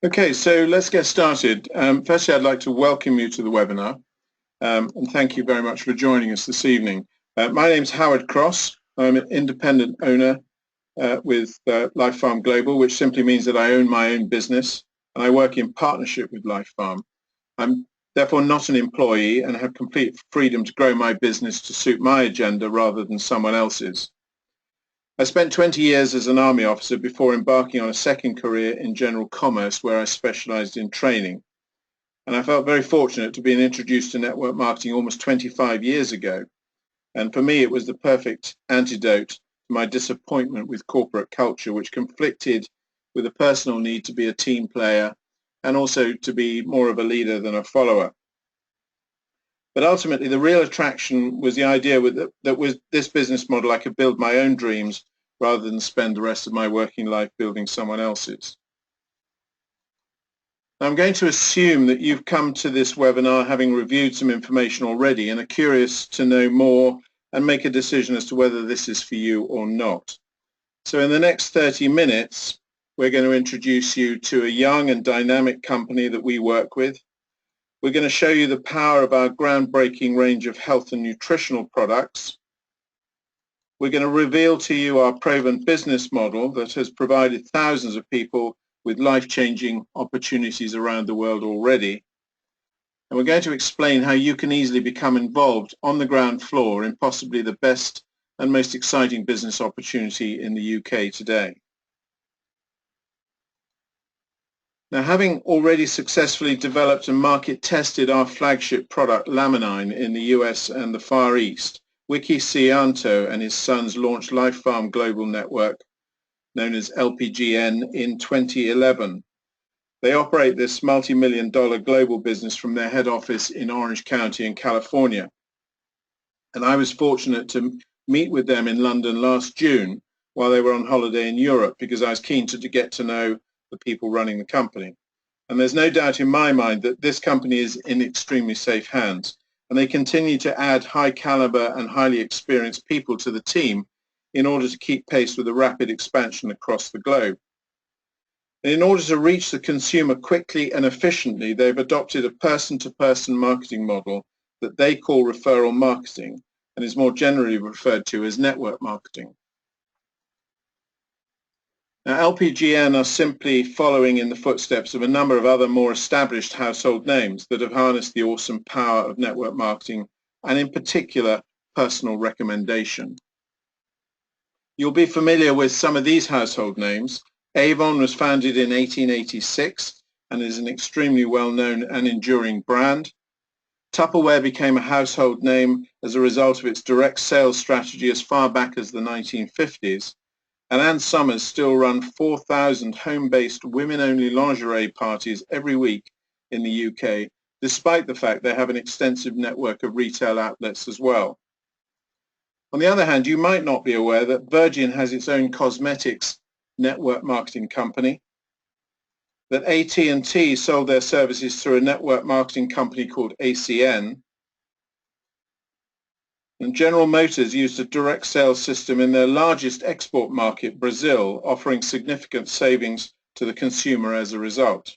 Okay, so let's get started. Firstly, I'd like to welcome you to the webinar and thank you very much for joining us this evening. My name is Howard Cross. I'm an independent owner with Life Farm Global, which simply means that I own my own business and I work in partnership with Life Farm. I'm therefore not an employee and have complete freedom to grow my business to suit my agenda rather than someone else's. I spent 20 years as an army officer before embarking on a second career in general commerce where I specialized in training. And I felt very fortunate to be introduced to network marketing almost 25 years ago. And for me, it was the perfect antidote to my disappointment with corporate culture, which conflicted with a personal need to be a team player and also to be more of a leader than a follower. But ultimately, the real attraction was the idea that with this business model, I could build my own dreams rather than spend the rest of my working life building someone else's. I'm going to assume that you've come to this webinar having reviewed some information already and are curious to know more and make a decision as to whether this is for you or not. So in the next 30 minutes, we're going to introduce you to a young and dynamic company that we work with. We're going to show you the power of our groundbreaking range of health and nutritional products. We're going to reveal to you our proven business model that has provided thousands of people with life-changing opportunities around the world already. And we're going to explain how you can easily become involved on the ground floor in possibly the best and most exciting business opportunity in the UK today. Now, having already successfully developed and market tested our flagship product, Laminine, in the US and the Far East, Wiki Cianto and his sons launched Life Farm Global Network, known as LPGN, in 2011. They operate this multi-million-dollar global business from their head office in Orange County in California. And I was fortunate to meet with them in London last June while they were on holiday in Europe because I was keen to get to know the people running the company. And there's no doubt in my mind that this company is in extremely safe hands, and they continue to add high caliber and highly experienced people to the team in order to keep pace with the rapid expansion across the globe. And in order to reach the consumer quickly and efficiently, they've adopted a person-to-person marketing model that they call referral marketing and is more generally referred to as network marketing. Now, LPGN are simply following in the footsteps of a number of other more established household names that have harnessed the awesome power of network marketing and in particular personal recommendation. You'll be familiar with some of these household names. Avon was founded in 1886 and is an extremely well-known and enduring brand. Tupperware became a household name as a result of its direct sales strategy as far back as the 1950s. And Ann Summers still run 4,000 home-based women-only lingerie parties every week in the UK, despite the fact they have an extensive network of retail outlets as well. On the other hand, you might not be aware that Virgin has its own cosmetics network marketing company, that AT&T sold their services through a network marketing company called ACN, and General Motors used a direct sales system in their largest export market, Brazil, offering significant savings to the consumer as a result.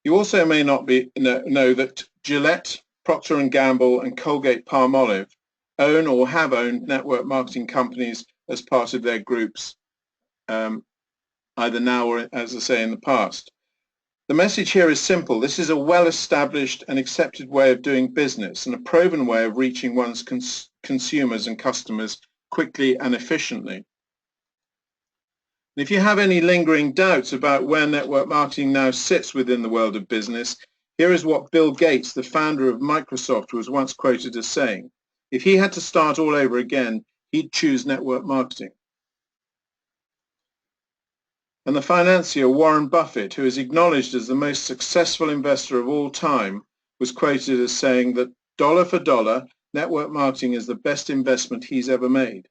You also may not know that Gillette, Procter & Gamble and Colgate-Palmolive own or have owned network marketing companies as part of their groups, either now or, as I say, in the past. The message here is simple. This is a well-established and accepted way of doing business and a proven way of reaching one's consumers and customers quickly and efficiently. And if you have any lingering doubts about where network marketing now sits within the world of business, here is what Bill Gates, the founder of Microsoft, was once quoted as saying. If he had to start all over again, he'd choose network marketing. And the financier Warren Buffett, who is acknowledged as the most successful investor of all time, was quoted as saying that dollar for dollar, network marketing is the best investment he's ever made.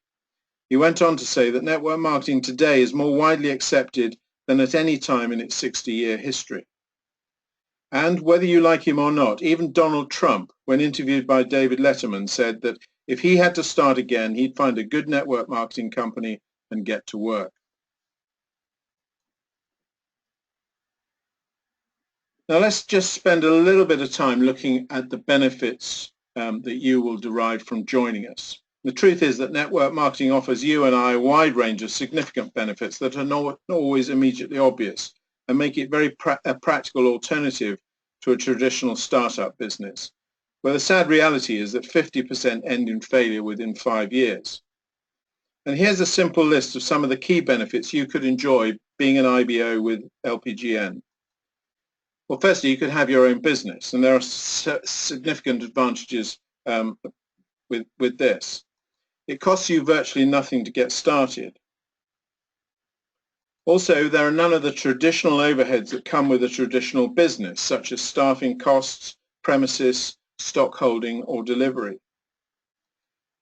He went on to say that network marketing today is more widely accepted than at any time in its 60-year history. And whether you like him or not, even Donald Trump, when interviewed by David Letterman, said that if he had to start again, he'd find a good network marketing company and get to work. Now let's just spend a little bit of time looking at the benefits that you will derive from joining us. The truth is that network marketing offers you and I a wide range of significant benefits that are not always immediately obvious and make it a practical alternative to a traditional startup business, where the sad reality is that 50% end in failure within 5 years. And here's a simple list of some of the key benefits you could enjoy being an IBO with LPGN. Well, firstly, you could have your own business, and there are significant advantages with this. It costs you virtually nothing to get started. Also, there are none of the traditional overheads that come with a traditional business, such as staffing costs, premises, stock holding, or delivery.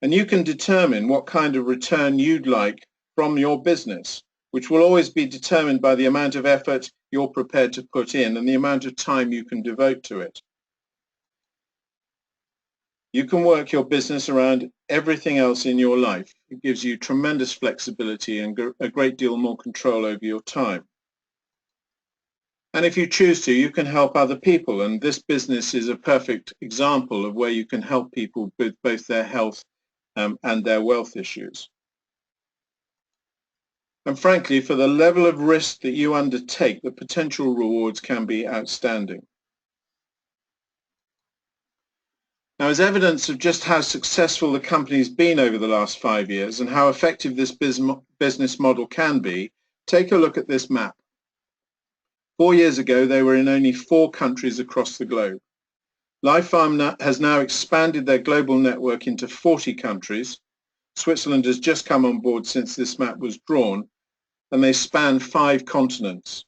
And you can determine what kind of return you'd like from your business, which will always be determined by the amount of effort you're prepared to put in and the amount of time you can devote to it. You can work your business around everything else in your life. It gives you tremendous flexibility and a great deal more control over your time. And if you choose to, you can help other people, and this business is a perfect example of where you can help people with both their health and their wealth issues. And frankly, for the level of risk that you undertake, the potential rewards can be outstanding. Now, as evidence of just how successful the company's been over the last 5 years and how effective this business model can be, take a look at this map. 4 years ago, they were in only 4 countries across the globe. LifePharm has now expanded their global network into 40 countries. Switzerland has just come on board since this map was drawn, and they span 5 continents.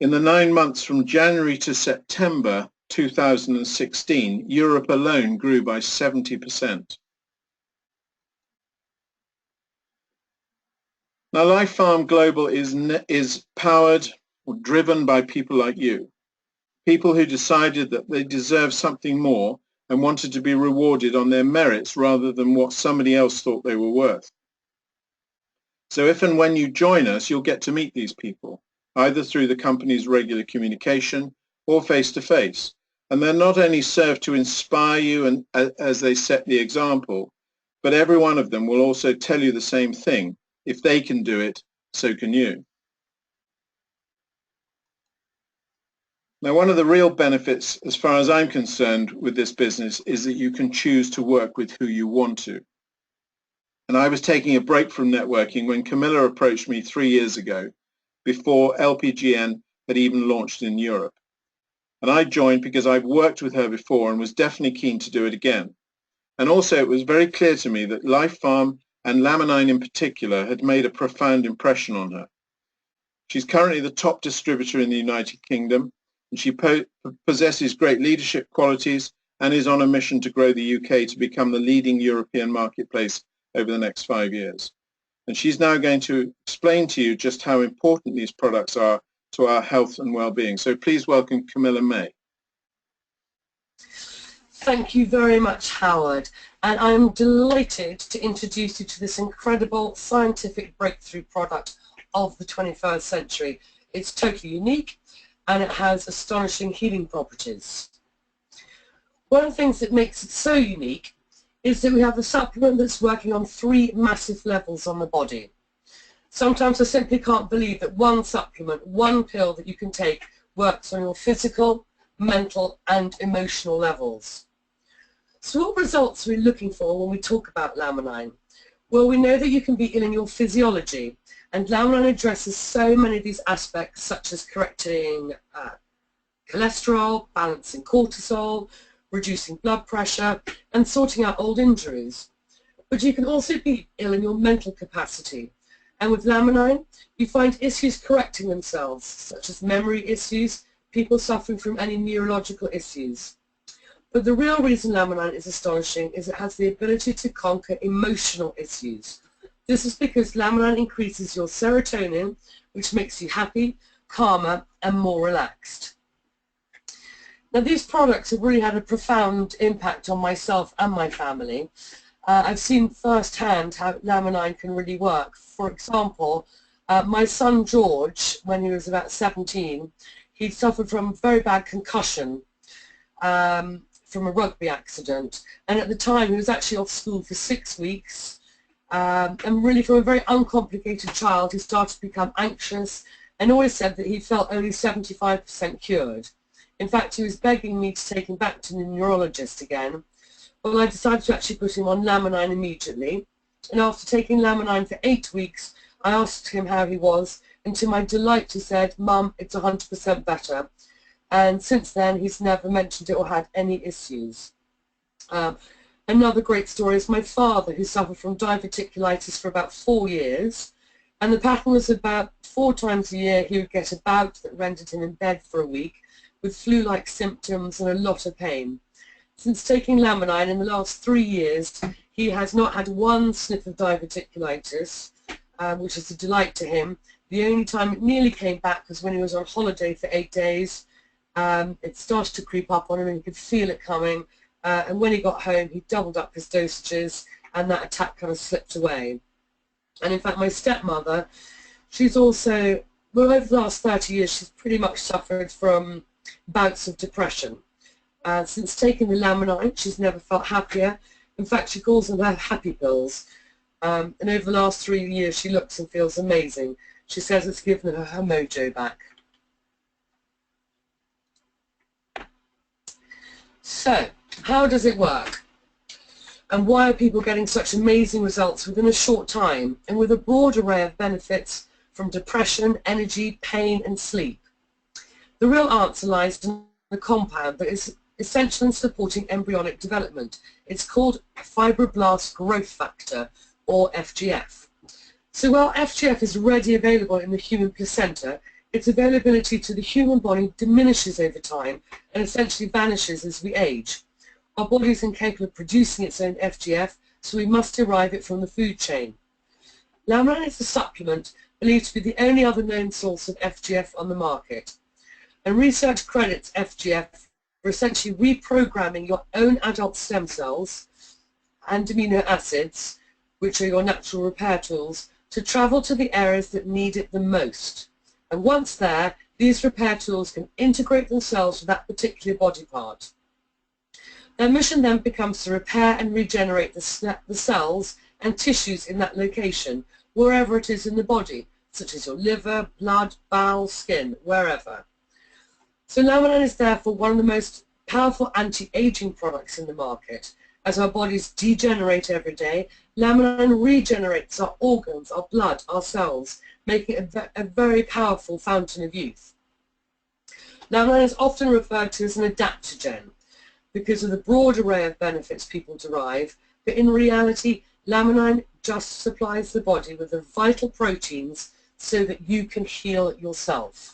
In the 9 months from January to September 2016, Europe alone grew by 70%. Now, LifePharm Global is powered or driven by people like you, people who decided that they deserved something more and wanted to be rewarded on their merits rather than what somebody else thought they were worth. So if and when you join us, you'll get to meet these people, either through the company's regular communication or face-to-face. And they're not only served to inspire you and as they set the example, but every one of them will also tell you the same thing. If they can do it, so can you. Now, one of the real benefits, as far as I'm concerned, with this business is that you can choose to work with who you want to. And I was taking a break from networking when Camilla approached me 3 years ago, before LPGN had even launched in Europe. And I joined because I've worked with her before and was definitely keen to do it again. And also it was very clear to me that LifePharm and Laminine in particular had made a profound impression on her. She's currently the top distributor in the United Kingdom, and she possesses great leadership qualities and is on a mission to grow the UK to become the leading European marketplace over the next 5 years. And she's now going to explain to you just how important these products are to our health and well-being. So please welcome Camilla May. Thank you very much, Howard. And I'm delighted to introduce you to this incredible scientific breakthrough product of the 21st century. It's totally unique and it has astonishing healing properties. One of the things that makes it so unique is that we have a supplement that's working on 3 massive levels on the body. Sometimes I simply can't believe that one supplement, one pill that you can take works on your physical, mental and emotional levels. So what results are we looking for when we talk about Laminine? Well, we know that you can be ill in your physiology, and Laminine addresses so many of these aspects, such as correcting cholesterol, balancing cortisol, reducing blood pressure and sorting out old injuries. But you can also be ill in your mental capacity, and with Laminine you find issues correcting themselves, such as memory issues, people suffering from any neurological issues. But the real reason Laminine is astonishing is it has the ability to conquer emotional issues. This is because Laminine increases your serotonin, which makes you happy, calmer and more relaxed. Now, these products have really had a profound impact on myself and my family. I've seen firsthand how Laminine can really work. For example, my son George, when he was about 17, He'd suffered from very bad concussion from a rugby accident, and at the time he was actually off school for 6 weeks, and really from a very uncomplicated child he started to become anxious and always said that he felt only 75% cured. In fact, he was begging me to take him back to the neurologist again. Well, I decided to actually put him on Lamanine immediately, and after taking Lamanine for 8 weeks I asked him how he was, and to my delight he said, "Mum, it's 100% better." And since then he's never mentioned it or had any issues. Another great story is my father, who suffered from diverticulitis for about 4 years, and the pattern was about 4 times a year he would get a bout that rendered him in bed for a week with flu-like symptoms and a lot of pain. Since taking Lamanine in the last 3 years he has not had one sniff of diverticulitis, which is a delight to him. The only time it nearly came back was when he was on holiday for 8 days. It started to creep up on him and he could feel it coming, and when he got home he doubled up his dosages and that attack kind of slipped away. And in fact my stepmother, she's also, well, over the last 30 years she's pretty much suffered from bouts of depression. Since taking the Lamanine she's never felt happier. In fact she calls them her happy pills, and over the last 3 years she looks and feels amazing. She says it's given her her mojo back. So, how does it work? And why are people getting such amazing results within a short time and with a broad array of benefits from depression, energy, pain and sleep? The real answer lies in the compound that is essential in supporting embryonic development. It's called fibroblast growth factor, or FGF. So while FGF is readily available in the human placenta, its availability to the human body diminishes over time and essentially vanishes as we age. Our body is incapable of producing its own FGF, so we must derive it from the food chain. Lamanine is a supplement believed to be the only other known source of FGF on the market. And research credits FGF for essentially reprogramming your own adult stem cells and amino acids, which are your natural repair tools, to travel to the areas that need it the most. And once there, these repair tools can integrate themselves with that particular body part. Their mission then becomes to repair and regenerate the cells and tissues in that location, wherever it is in the body, such as your liver, blood, bowel, skin, wherever. So Lamanine is therefore one of the most powerful anti-aging products in the market. As our bodies degenerate every day, Lamanine regenerates our organs, our blood, our cells, making it a very powerful fountain of youth. Lamanine is often referred to as an adaptogen because of the broad array of benefits people derive, but in reality, Lamanine just supplies the body with the vital proteins so that you can heal yourself.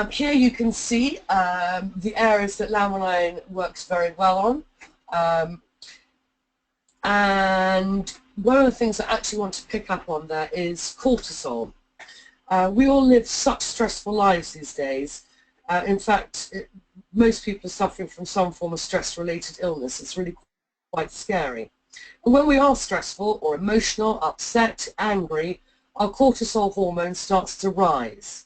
Here you can see the areas that Lamanine works very well on, and one of the things I actually want to pick up on there is cortisol. We all live such stressful lives these days. In fact, most people are suffering from some form of stress-related illness. It's really quite scary. And when we are stressful or emotional, upset, angry, our cortisol hormone starts to rise.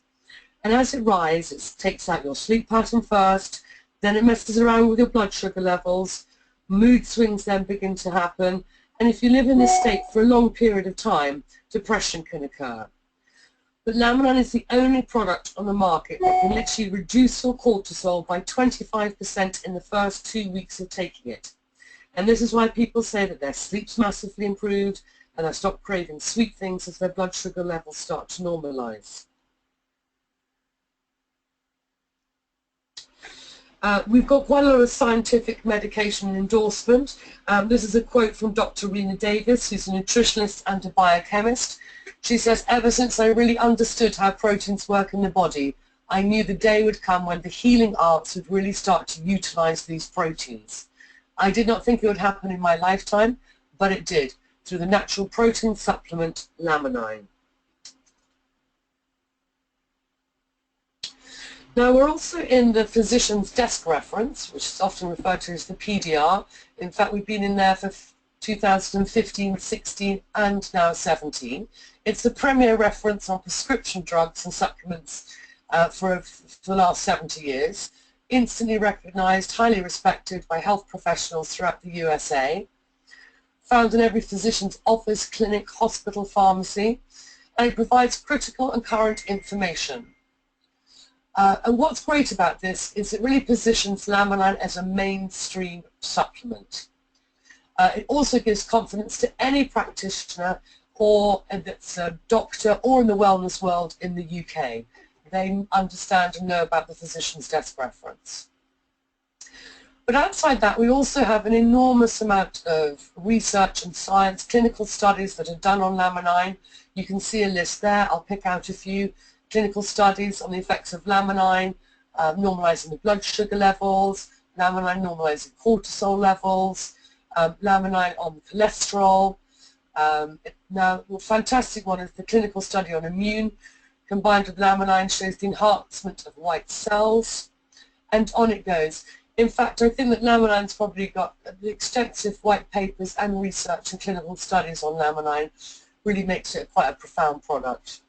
And as it rises, it takes out your sleep pattern first, then it messes around with your blood sugar levels, mood swings then begin to happen, and if you live in this state for a long period of time, depression can occur. But Lamanine is the only product on the market that can literally reduce your cortisol by 25% in the first 2 weeks of taking it. And this is why people say that their sleep's massively improved and they stop craving sweet things as their blood sugar levels start to normalize. We've got quite a lot of scientific medication endorsement. This is a quote from Dr. Rena Davis, who's a nutritionist and a biochemist. She says, "Ever since I really understood how proteins work in the body, I knew the day would come when the healing arts would really start to utilize these proteins. I did not think it would happen in my lifetime, but it did, through the natural protein supplement Lamanine." Now we're also in the physician's desk reference, which is often referred to as the PDR. In fact, we've been in there for 2015, 16 and now 17. It's the premier reference on prescription drugs and supplements for the last 70 years. Instantly recognised, highly respected by health professionals throughout the USA. Found in every physician's office, clinic, hospital, pharmacy, and it provides critical and current information. And what's great about this is it really positions Laminine as a mainstream supplement. It also gives confidence to any practitioner or that's a doctor or in the wellness world in the UK. They understand and know about the physician's desk reference. But outside that, we also have an enormous amount of research and science, clinical studies that are done on Laminine. You can see a list there. I'll pick out a few clinical studies on the effects of Laminine, normalizing the blood sugar levels, Laminine normalizing cortisol levels, Laminine on cholesterol. Now, the fantastic one is the clinical study on immune, combined with Laminine shows the enhancement of white cells, and on it goes. In fact, I think that Laminine's probably got the extensive white papers and research and clinical studies on Laminine really makes it quite a profound product.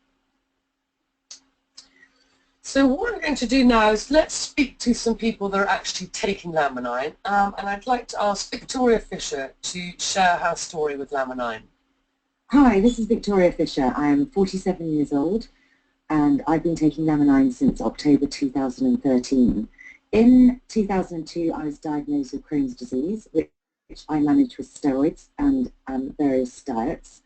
So what I'm going to do now is let's speak to some people that are actually taking Laminine, and I'd like to ask Victoria Fisher to share her story with Laminine. Hi, this is Victoria Fisher. I am 47 years old and I've been taking Laminine since October 2013. In 2002 I was diagnosed with Crohn's disease, which I managed with steroids and various diets.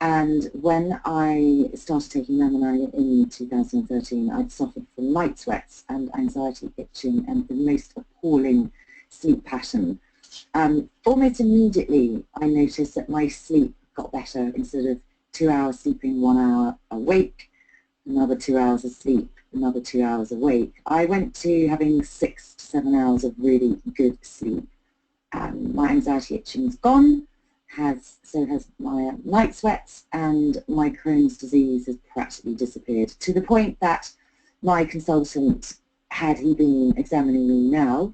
And when I started taking Laminine in 2013, I'd suffered from night sweats and anxiety, itching and the most appalling sleep pattern. Almost immediately I noticed that my sleep got better. Instead of 2 hours sleeping, 1 hour awake, another 2 hours of sleep, another 2 hours awake. I went to having 6 to 7 hours of really good sleep. My anxiety itching's gone, so has my night sweats, and my Crohn's disease has practically disappeared, to the point that my consultant, had he been examining me now,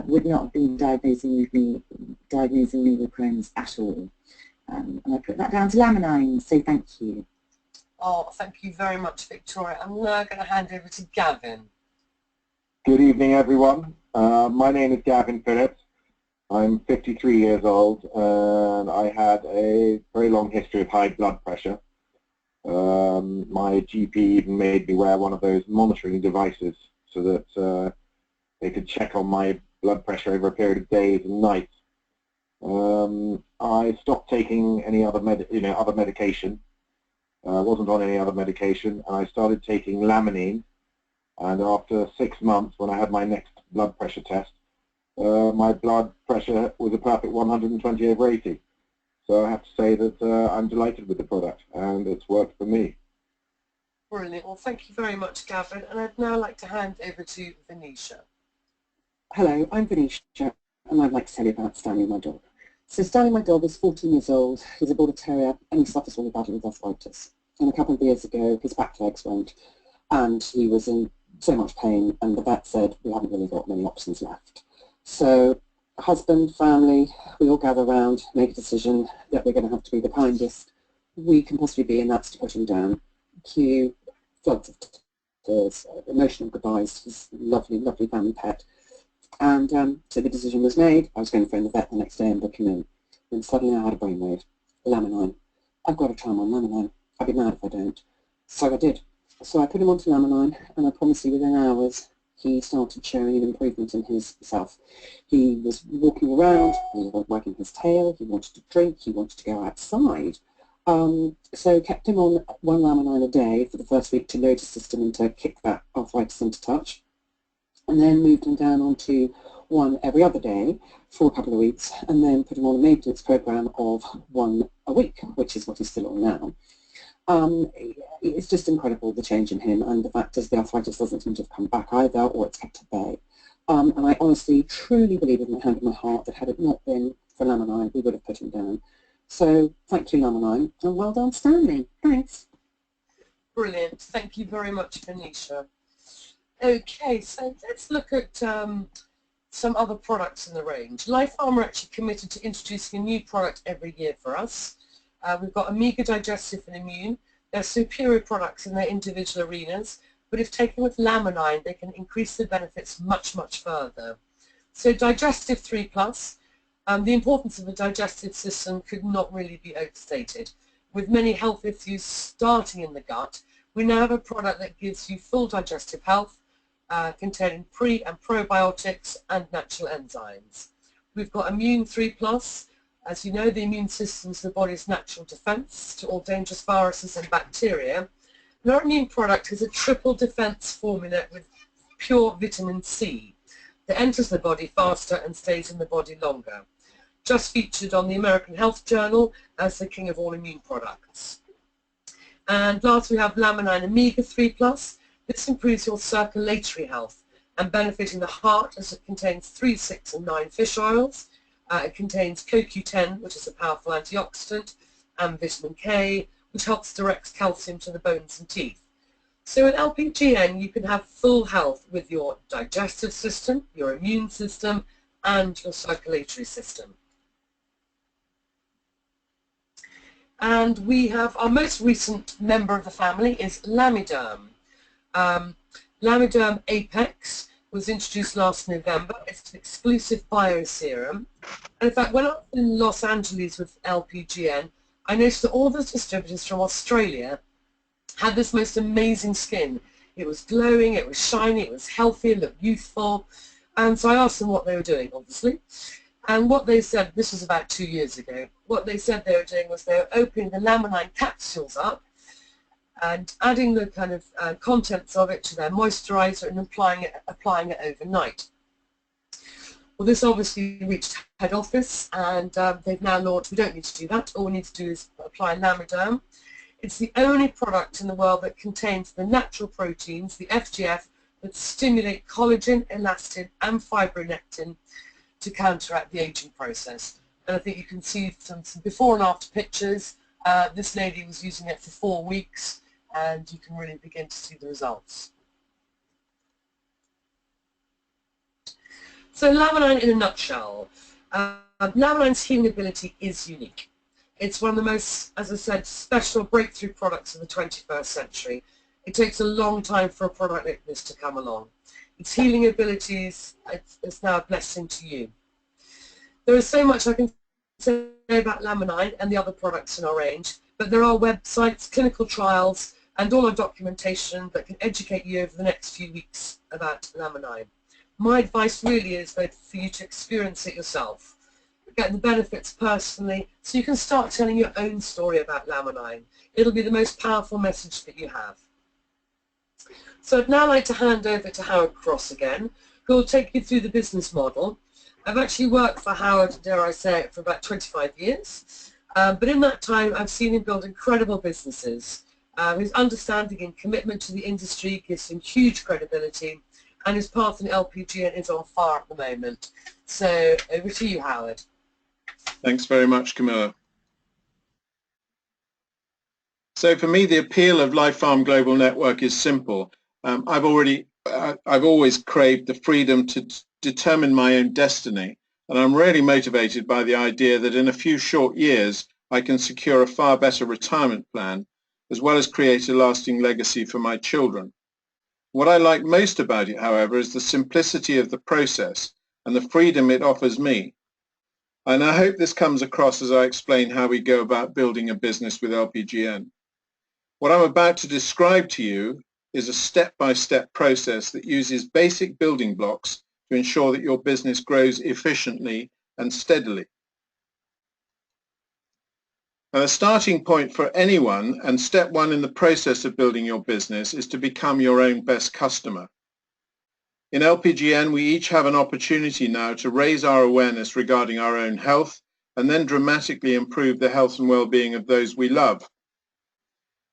would not have been diagnosing me with Crohn's at all. And I put that down to Laminine, so thank you. Oh, thank you very much, Victoria. I'm now going to hand over to Gavin. Good evening, everyone. My name is Gavin Phillips. I'm 53 years old, and I had a very long history of high blood pressure. My GP even made me wear one of those monitoring devices so that they could check on my blood pressure over a period of days and nights. I stopped taking any other medication. Wasn't on any other medication, and I started taking Laminine. And after 6 months, when I had my next blood pressure test, my blood pressure was a perfect 120 over 80. So I have to say that I'm delighted with the product, and it's worked for me. Brilliant. Well, thank you very much, Gavin. And I'd now like to hand over to Venetia. Hello, I'm Venetia, and I'd like to tell you about Stanley, my dog. So Stanley, my dog, is 14 years old. He's a Border Terrier, and he suffers really badly with arthritis. And a couple of years ago, his back legs went, and he was in so much pain, and the vet said, we haven't really got many options left. So husband, family, we all gather around, make a decision that we're going to have to be the kindest we can possibly be, and that's to put him down. Cue floods of tears, emotional goodbyes to his lovely, lovely family pet. And so the decision was made. I was going to phone the vet the next day and book him in. And suddenly I had a brainwave. Laminine. I've got to try him on Laminine. I'd be mad if I don't. So I did. So I put him onto Laminine, and I promise you within hours he started showing an improvement in his self. He was walking around, he was wagging his tail, he wanted to drink, he wanted to go outside. So kept him on 1 Laminine a day for the first week to load his system and to kick that arthritis into touch. And then moved him down onto 1 every other day for a couple of weeks, and then put him on a maintenance program of 1 a week, which is what he's still on now. It's just incredible, the change in him, and the fact is the arthritis doesn't seem to have come back either, or it's kept at bay. And I honestly, truly believe with my hand on my heart that had it not been for Laminine, we would have put him down. So thank you, Laminine, and well done, Stanley. Thanks. Brilliant. Thank you very much, Venetia. Okay, so let's look at some some other products in the range. Life Farm are actually committed to introducing a new product every year for us. We've got Omega Digestive and Immune. They're superior products in their individual arenas, but if taken with laminine, they can increase the benefits much, much further. So Digestive 3 Plus, the importance of the digestive system could not really be overstated. With many health issues starting in the gut, we now have a product that gives you full digestive health, containing pre- and probiotics and natural enzymes. We've got Immune 3 Plus. As you know, the immune system is the body's natural defense to all dangerous viruses and bacteria. And our immune product is a triple defense formula with pure vitamin C that enters the body faster and stays in the body longer. Just featured on the American Health Journal as the king of all immune products. And last we have Laminine Omega 3 Plus. This improves your circulatory health and benefiting the heart as it contains 3, 6 and 9 fish oils. It contains CoQ10, which is a powerful antioxidant, and vitamin K, which helps direct calcium to the bones and teeth. So in LPGN, you can have full health with your digestive system, your immune system, and your circulatory system. And we have our most recent member of the family is Lamiderm. Lamiderm Apex was introduced last November. It's an exclusive bioserum. And in fact, when I was in Los Angeles with LPGN, I noticed that all the distributors from Australia had this most amazing skin. It was glowing, it was shiny, it was healthy, it looked youthful. And so I asked them what they were doing, obviously. And what they said, this was about 2 years ago, what they said they were doing was they were opening the laminine capsules up and adding the kind of contents of it to their moisturizer and applying it overnight. Well, this obviously reached head office, and they've now launched. We don't need to do that. All we need to do is apply Lamiderm. It's the only product in the world that contains the natural proteins, the FGF, that stimulate collagen, elastin, and fibronectin to counteract the aging process. And I think you can see some before and after pictures. This lady was using it for 4 weeks, and you can really begin to see the results. So Laminine in a nutshell. Laminine's healing ability is unique. It's one of the most, as I said, special breakthrough products of the 21st century. It takes a long time for a product like this to come along. Its healing abilities, it's now a blessing to you. There is so much I can say about Laminine and the other products in our range, but there are websites, clinical trials, and all our documentation that can educate you over the next few weeks about Laminine. My advice really is for you to experience it yourself, get the benefits personally, so you can start telling your own story about Laminine. It'll be the most powerful message that you have. So I'd now like to hand over to Howard Cross again, who will take you through the business model. I've actually worked for Howard, dare I say it, for about 25 years, but in that time I've seen him build incredible businesses. His understanding and commitment to the industry gives him huge credibility, and his path in LPGN is on fire at the moment. So over to you, Howard. Thanks very much, Camilla. So for me, the appeal of Life Farm Global Network is simple. I've always craved the freedom to determine my own destiny, and I'm really motivated by the idea that in a few short years I can secure a far better retirement plan, as well as create a lasting legacy for my children. What I like most about it, however, is the simplicity of the process and the freedom it offers me. And I hope this comes across as I explain how we go about building a business with LPGN. What I'm about to describe to you is a step-by-step process that uses basic building blocks to ensure that your business grows efficiently and steadily. Now, the starting point for anyone, and step one in the process of building your business, is to become your own best customer. In LPGN, we each have an opportunity now to raise our awareness regarding our own health and then dramatically improve the health and well-being of those we love.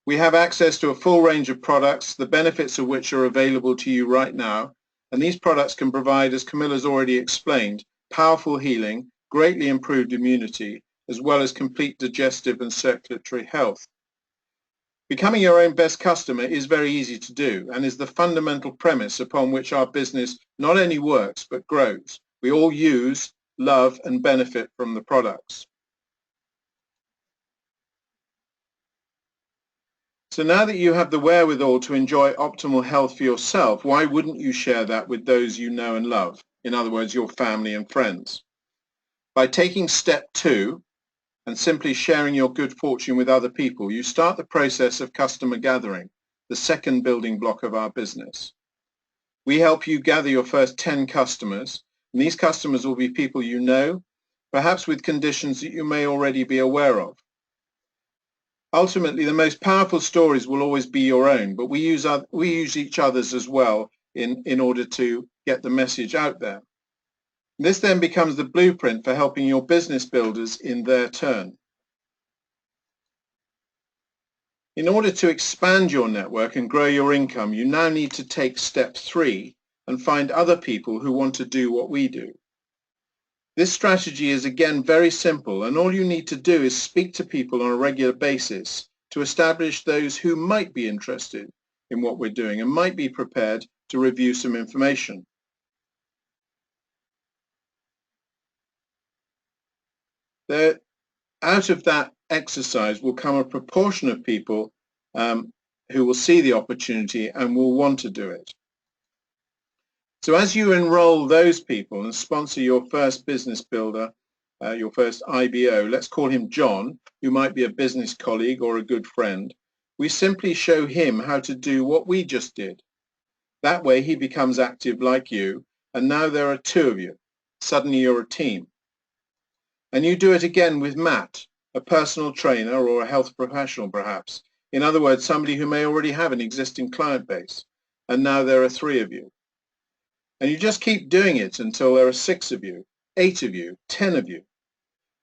We have access to a full range of products, the benefits of which are available to you right now, and these products can provide, as Camilla's already explained, powerful healing, greatly improved immunity, as well as complete digestive and circulatory health. Becoming your own best customer is very easy to do and is the fundamental premise upon which our business not only works but grows, We all use, love and benefit from the products. So now that you have the wherewithal to enjoy optimal health for yourself, why wouldn't you share that with those you know and love? In other words, your family and friends. By taking step 2 and simply sharing your good fortune with other people, you start the process of customer gathering, the second building block of our business. We help you gather your first 10 customers, and these customers will be people you know, perhaps with conditions that you may already be aware of. Ultimately, the most powerful stories will always be your own, but we use each other's as well in order to get the message out there. This then becomes the blueprint for helping your business builders in their turn. In order to expand your network and grow your income, you now need to take step 3 and find other people who want to do what we do. This strategy is again very simple, and all you need to do is speak to people on a regular basis to establish those who might be interested in what we're doing and might be prepared to review some information. Out of that exercise will come a proportion of people who will see the opportunity and will want to do it. So as you enroll those people and sponsor your first business builder, your first IBO, let's call him John, who might be a business colleague or a good friend, we simply show him how to do what we just did. That way he becomes active like you, and now there are 2 of you. Suddenly you're a team. And you do it again with Matt, a personal trainer or a health professional perhaps. In other words, somebody who may already have an existing client base, and now there are 3 of you. And you just keep doing it until there are 6 of you, 8 of you, 10 of you.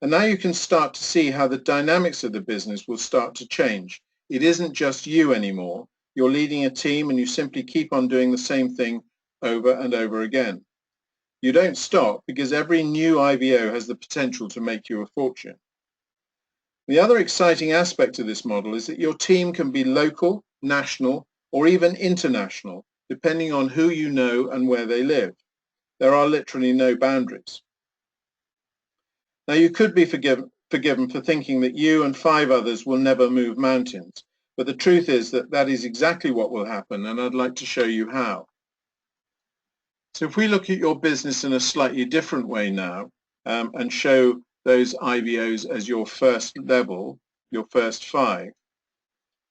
And now you can start to see how the dynamics of the business will start to change. It isn't just you anymore. You're leading a team and you simply keep on doing the same thing over and over again. You don't stop because every new IVO has the potential to make you a fortune. The other exciting aspect of this model is that your team can be local, national, or even international, depending on who you know and where they live. There are literally no boundaries. Now you could be forgiven for thinking that you and 5 others will never move mountains, but the truth is that that is exactly what will happen, and I'd like to show you how. So if we look at your business in a slightly different way now, and show those IVOs as your first level, your first 5,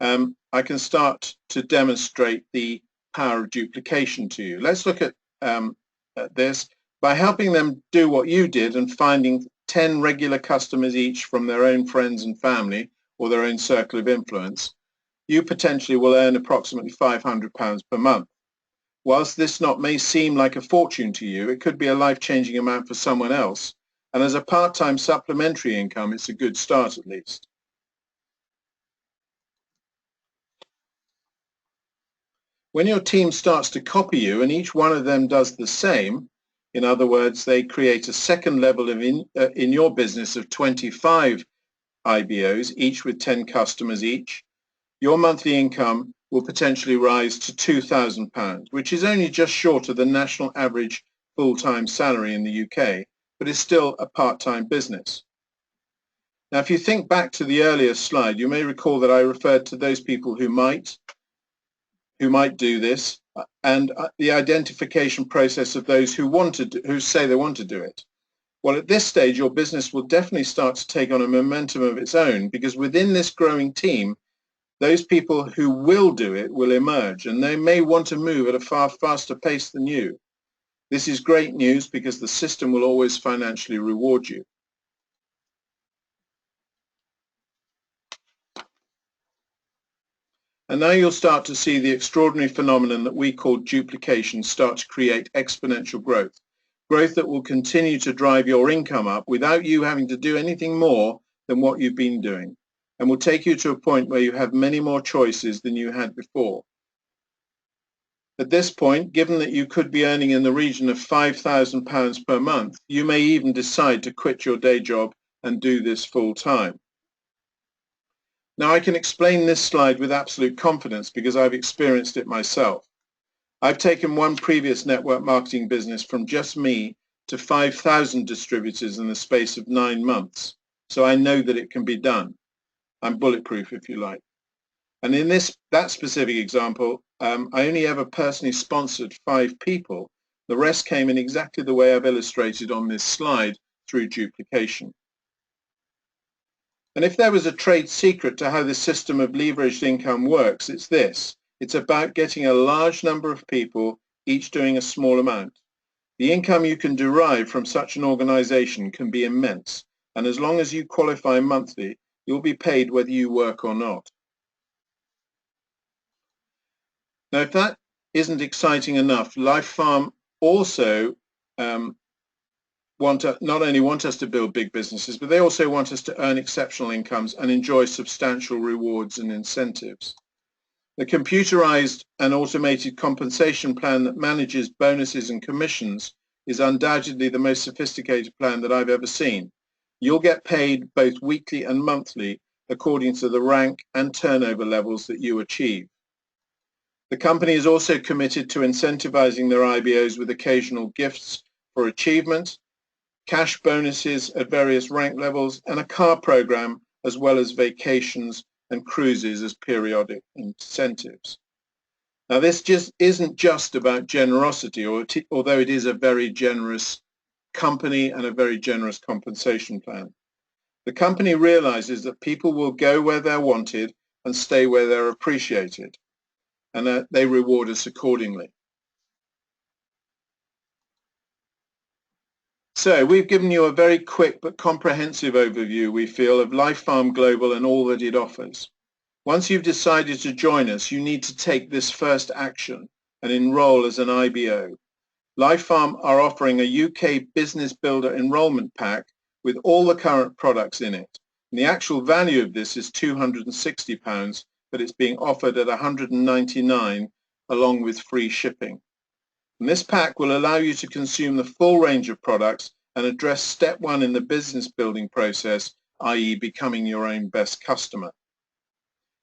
I can start to demonstrate the power of duplication to you. Let's look at this. By helping them do what you did and finding 10 regular customers each from their own friends and family or their own circle of influence, you potentially will earn approximately £500 per month. Whilst this may seem like a fortune to you, it could be a life-changing amount for someone else, and as a part-time supplementary income, it's a good start at least. When your team starts to copy you and each one of them does the same, in other words, they create a second level of in your business of 25 IBOs, each with 10 customers each, your monthly income will potentially rise to £2,000, which is only just short of the national average full-time salary in the UK, but is still a part-time business. Now, if you think back to the earlier slide, you may recall that I referred to those people who might do this, and the identification process of those who say they want to do it. Well, at this stage, your business will definitely start to take on a momentum of its own, because within this growing team, those people who will do it will emerge, and they may want to move at a far faster pace than you. This is great news because the system will always financially reward you. And now you'll start to see the extraordinary phenomenon that we call duplication start to create exponential growth. Growth that will continue to drive your income up without you having to do anything more than what you've been doing, and will take you to a point where you have many more choices than you had before. At this point, given that you could be earning in the region of £5,000 per month, you may even decide to quit your day job and do this full time. Now, I can explain this slide with absolute confidence because I've experienced it myself. I've taken one previous network marketing business from just me to 5,000 distributors in the space of 9 months. So I know that it can be done. I'm bulletproof, if you like. And in that specific example, I only ever personally sponsored 5 people. The rest came in exactly the way I've illustrated on this slide through duplication. And if there was a trade secret to how this system of leveraged income works, it's this. It's about getting a large number of people, each doing a small amount. The income you can derive from such an organization can be immense, and as long as you qualify monthly, you'll be paid whether you work or not. Now, if that isn't exciting enough, Life Farm also not only want us to build big businesses, but they also want us to earn exceptional incomes and enjoy substantial rewards and incentives. The computerized and automated compensation plan that manages bonuses and commissions is undoubtedly the most sophisticated plan that I've ever seen. You'll get paid both weekly and monthly according to the rank and turnover levels that you achieve. The company is also committed to incentivizing their IBOs with occasional gifts for achievement, cash bonuses at various rank levels, and a car program, as well as vacations and cruises as periodic incentives. Now, this just isn't just about generosity, although it is a very generous company and a very generous compensation plan. The company realizes that people will go where they're wanted and stay where they're appreciated, and that they reward us accordingly. So we've given you a very quick but comprehensive overview, we feel, of Life Farm Global and all that it offers. Once you've decided to join us, you need to take this first action and enroll as an IBO. Life Farm are offering a UK Business Builder enrollment pack with all the current products in it. And the actual value of this is £260, but it's being offered at £199 along with free shipping. And this pack will allow you to consume the full range of products and address step 1 in the business building process, i.e. becoming your own best customer.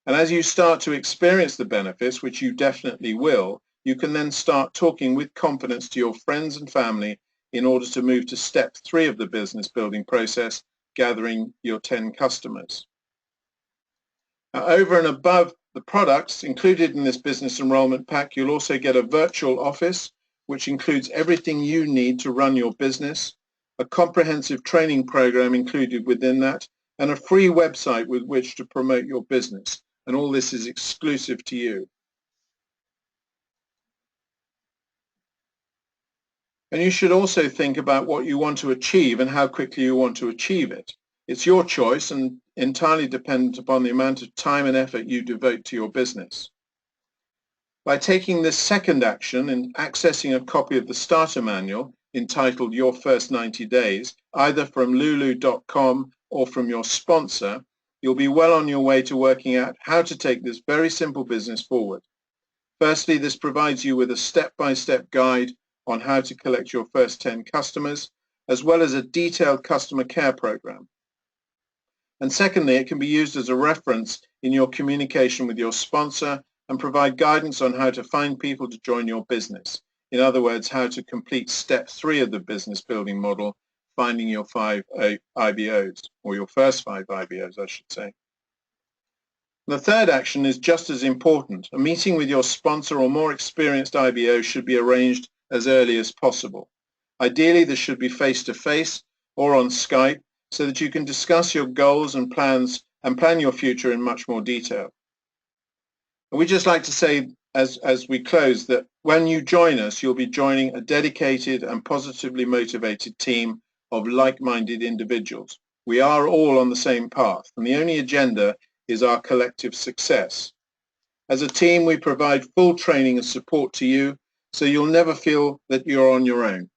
And as you start to experience the benefits, which you definitely will, you can then start talking with confidence to your friends and family in order to move to step 3 of the business building process, gathering your 10 customers. Now, over and above the products included in this business enrollment pack, you'll also get a virtual office, which includes everything you need to run your business, a comprehensive training program included within that, and a free website with which to promote your business. And all this is exclusive to you. And you should also think about what you want to achieve and how quickly you want to achieve it. It's your choice and entirely dependent upon the amount of time and effort you devote to your business. By taking this second action and accessing a copy of the starter manual entitled Your First 90 Days, either from lulu.com or from your sponsor, you'll be well on your way to working out how to take this very simple business forward. Firstly, this provides you with a step-by-step guide on how to collect your first 10 customers, as well as a detailed customer care program. And secondly, it can be used as a reference in your communication with your sponsor and provide guidance on how to find people to join your business. In other words, how to complete step 3 of the business building model, finding your 5 IBOs, or your first 5 IBOs, I should say. The third action is just as important. A meeting with your sponsor or more experienced IBO should be arranged as early as possible. Ideally, this should be face-to-face or on Skype so that you can discuss your goals and plans and plan your future in much more detail. And we'd just like to say as we close that when you join us, you'll be joining a dedicated and positively motivated team of like-minded individuals. We are all on the same path, and the only agenda is our collective success. As a team, we provide full training and support to you, so you'll never feel that you're on your own.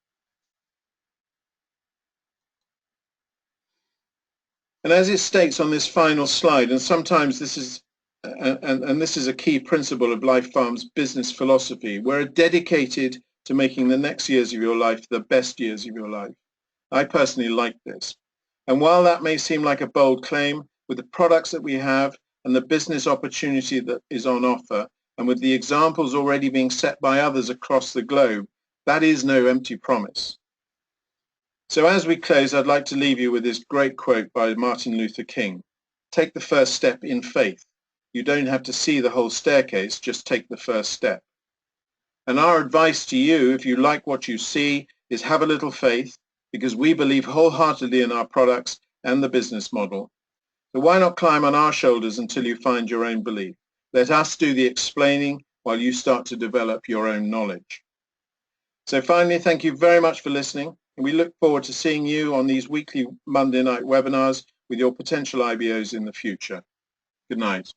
And as it states on this final slide, and sometimes this is this is a key principle of Life Farm's business philosophy, we're dedicated to making the next years of your life the best years of your life. I personally like this. And while that may seem like a bold claim, with the products that we have and the business opportunity that is on offer, and with the examples already being set by others across the globe, that is no empty promise. So as we close, I'd like to leave you with this great quote by Martin Luther King. Take the first step in faith. You don't have to see the whole staircase, just take the first step. And our advice to you, if you like what you see, is have a little faith, because we believe wholeheartedly in our products and the business model. So why not climb on our shoulders until you find your own belief? Let us do the explaining while you start to develop your own knowledge. So finally, thank you very much for listening. And we look forward to seeing you on these weekly Monday night webinars with your potential IBOs in the future. Good night.